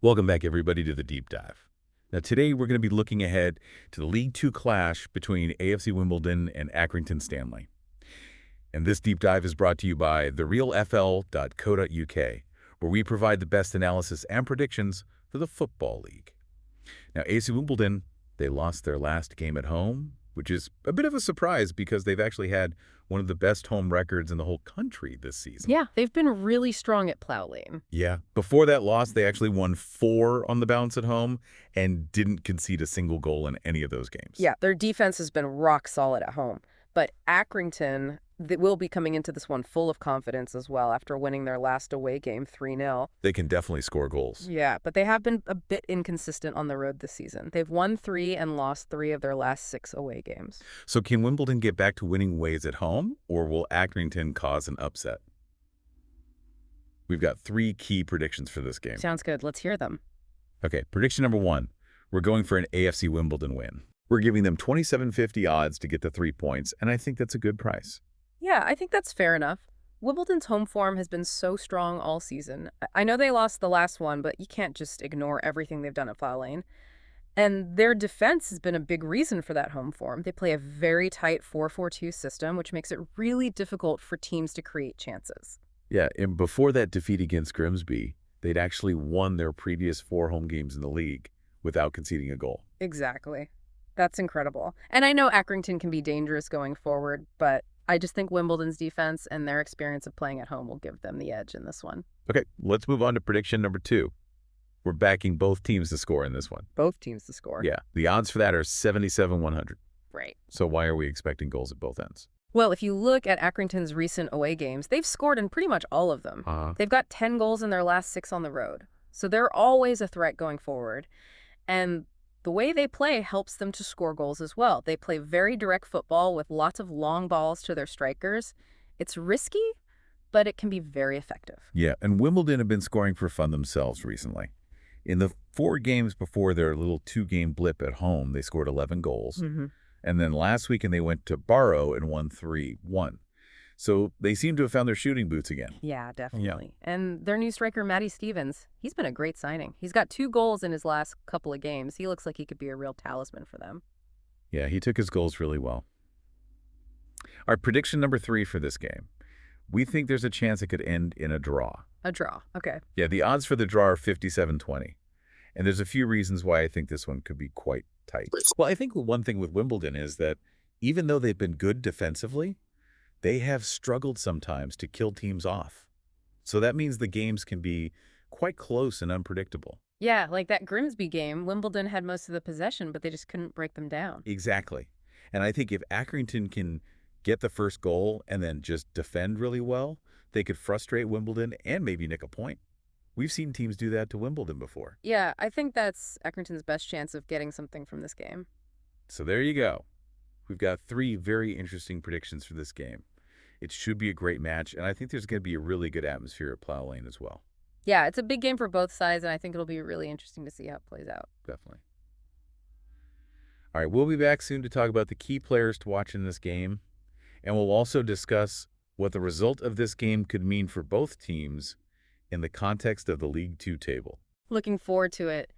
Welcome back, everybody, to the Deep Dive. Now, today we're going to be looking ahead to the League Two clash between AFC Wimbledon and Accrington Stanley. And this Deep Dive is brought to you by therealfl.co.uk, where we provide the best analysis and predictions for the Football League. Now, AFC Wimbledon, they lost their last game at home, which is a bit of a surprise because they've actually had one of the best home records in the whole country this season. Yeah, they've been really strong at Plough Lane. Yeah. Before that loss, they actually won 4 on the bounce at home and didn't concede a single goal in any of those games. Yeah, their defense has been rock solid at home. But Accrington will be coming into this one full of confidence as well after winning their last away game 3-0. They can definitely score goals. Yeah, but they have been a bit inconsistent on the road this season. They've won 3 and lost 3 of their last 6 away games. So can Wimbledon get back to winning ways at home, or will Accrington cause an upset? We've got 3 key predictions for this game. Sounds good. Let's hear them. Okay, prediction number 1. We're going for an AFC Wimbledon win. We're giving them 27.50 odds to get the 3 points, and I think that's a good price. Yeah, I think that's fair enough. Wimbledon's home form has been so strong all season. I know they lost the last one, but you can't just ignore everything they've done at Plough Lane. And their defense has been a big reason for that home form. They play a very tight 4-4-2 system, which makes it really difficult for teams to create chances. Yeah, and before that defeat against Grimsby, they'd actually won their previous 4 home games in the league without conceding a goal. Exactly. That's incredible. And I know Accrington can be dangerous going forward, but I just think Wimbledon's defense and their experience of playing at home will give them the edge in this one. Okay, let's move on to prediction number 2. We're backing both teams to score in this one. Both teams to score. Yeah, the odds for that are 77-100. Right. So why are we expecting goals at both ends? Well, if you look at Accrington's recent away games, they've scored in pretty much all of them. They've got 10 goals in their last 6 on the road. So they're always a threat going forward. And the way they play helps them to score goals as well. They play very direct football with lots of long balls to their strikers. It's risky, but it can be very effective. Yeah, and Wimbledon have been scoring for fun themselves recently. In the 4 games before their little 2-game blip at home, they scored 11 goals. And then last weekend they went to Barrow and won 3-1. So they seem to have found their shooting boots again. Yeah, definitely. Yeah. And their new striker, Matty Stevens, he's been a great signing. He's got 2 goals in his last couple of games. He looks like he could be a real talisman for them. Yeah, he took his goals really well. Our prediction number 3 for this game. We think there's a chance it could end in a draw. A draw, okay. Yeah, the odds for the draw are 57-20. And there's a few reasons why I think this one could be quite tight. Well, I think one thing with Wimbledon is that even though they've been good defensively, they have struggled sometimes to kill teams off. So that means the games can be quite close and unpredictable. Yeah, like that Grimsby game, Wimbledon had most of the possession, but they just couldn't break them down. Exactly. And I think if Accrington can get the first goal and then just defend really well, they could frustrate Wimbledon and maybe nick a point. We've seen teams do that to Wimbledon before. Yeah, I think that's Accrington's best chance of getting something from this game. So there you go. We've got 3 very interesting predictions for this game. It should be a great match, and I think there's going to be a really good atmosphere at Plough Lane as well. Yeah, it's a big game for both sides, and I think it'll be really interesting to see how it plays out. Definitely. All right, we'll be back soon to talk about the key players to watch in this game, and we'll also discuss what the result of this game could mean for both teams in the context of the League Two table. Looking forward to it.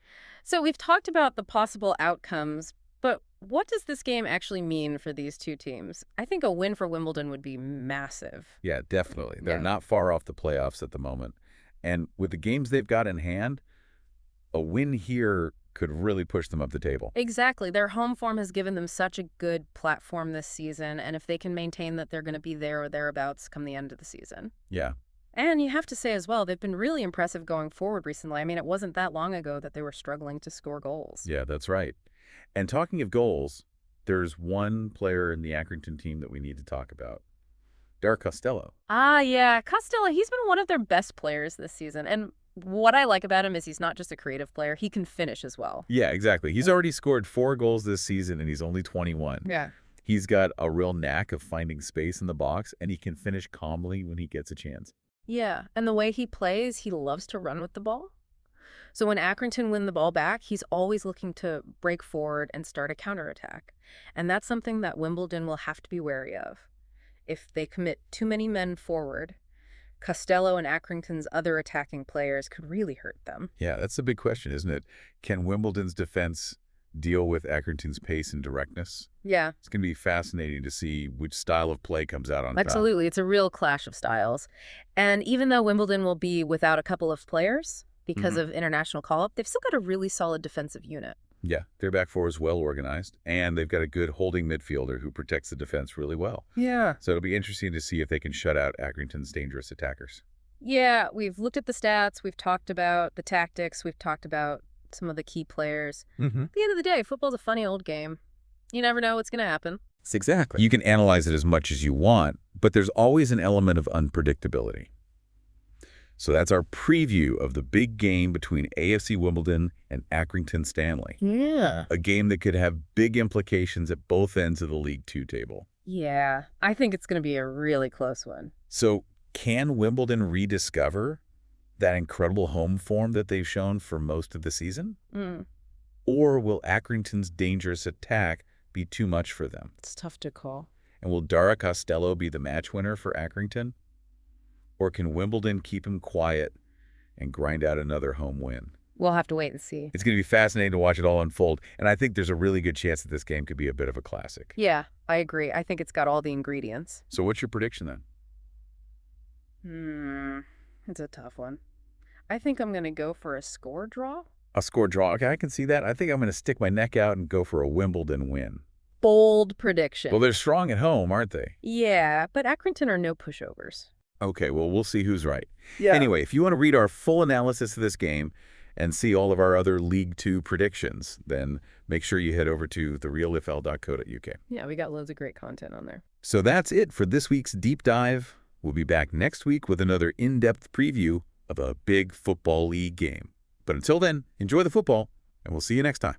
So we've talked about the possible outcomes, but what does this game actually mean for these two teams? I think a win for Wimbledon would be massive. Yeah, definitely. They're not far off the playoffs at the moment. And with the games they've got in hand, a win here could really push them up the table. Exactly. Their home form has given them such a good platform this season, and if they can maintain that, they're going to be there or thereabouts come the end of the season. Yeah. And you have to say as well, they've been really impressive going forward recently. I mean, it wasn't that long ago that they were struggling to score goals. Yeah, that's right. And talking of goals, there's one player in the Accrington team that we need to talk about. Derek Costello. Ah, yeah. Costello, he's been one of their best players this season. And what I like about him is he's not just a creative player. He can finish as well. Yeah, exactly. He's already scored 4 goals this season, and he's only 21. Yeah. He's got a real knack of finding space in the box, and he can finish calmly when he gets a chance. Yeah, and the way he plays, he loves to run with the ball. So when Accrington win the ball back, he's always looking to break forward and start a counterattack. And that's something that Wimbledon will have to be wary of. If they commit too many men forward, Costello and Accrington's other attacking players could really hurt them. Yeah, that's the big question, isn't it? Can Wimbledon's defense deal with Accrington's pace and directness? Yeah, It's going to be fascinating to see which style of play comes out on top. absolutely. It's a real clash of styles. And even though Wimbledon will be without a couple of players because of international call-up, they've still got a really solid defensive unit. Yeah, their back four is well organized, and they've got a good holding midfielder who protects the defense really well. Yeah. So it'll be interesting to see if they can shut out Accrington's dangerous attackers. Yeah, we've looked at the stats, we've talked about the tactics, we've talked about some of the key players. At the end of the day, football's a funny old game. You never know what's going to happen. Exactly. You can analyze it as much as you want, but there's always an element of unpredictability. So that's our preview of the big game between AFC Wimbledon and Accrington Stanley. Yeah. A game that could have big implications at both ends of the League Two table. Yeah, I think it's going to be a really close one. So can Wimbledon rediscover that incredible home form that they've shown for most of the season? Or will Accrington's dangerous attack be too much for them? It's tough to call. And will Dara Costello be the match winner for Accrington? Or can Wimbledon keep him quiet and grind out another home win? We'll have to wait and see. It's going to be fascinating to watch it all unfold, and I think there's a really good chance that this game could be a bit of a classic. Yeah, I agree. I think it's got all the ingredients. So what's your prediction then? It's a tough one. I think I'm going to go for a score draw. A score draw. Okay, I can see that. I think I'm going to stick my neck out and go for a Wimbledon win. Bold prediction. Well, they're strong at home, aren't they? Yeah, but Accrington are no pushovers. Okay, well, we'll see who's right. Yeah. Anyway, if you want to read our full analysis of this game and see all of our other League Two predictions, then make sure you head over to therealfl.co.uk. Yeah, we got loads of great content on there. So that's it for this week's Deep Dive. We'll be back next week with another in-depth preview of a big football league game. But until then, enjoy the football, and we'll see you next time.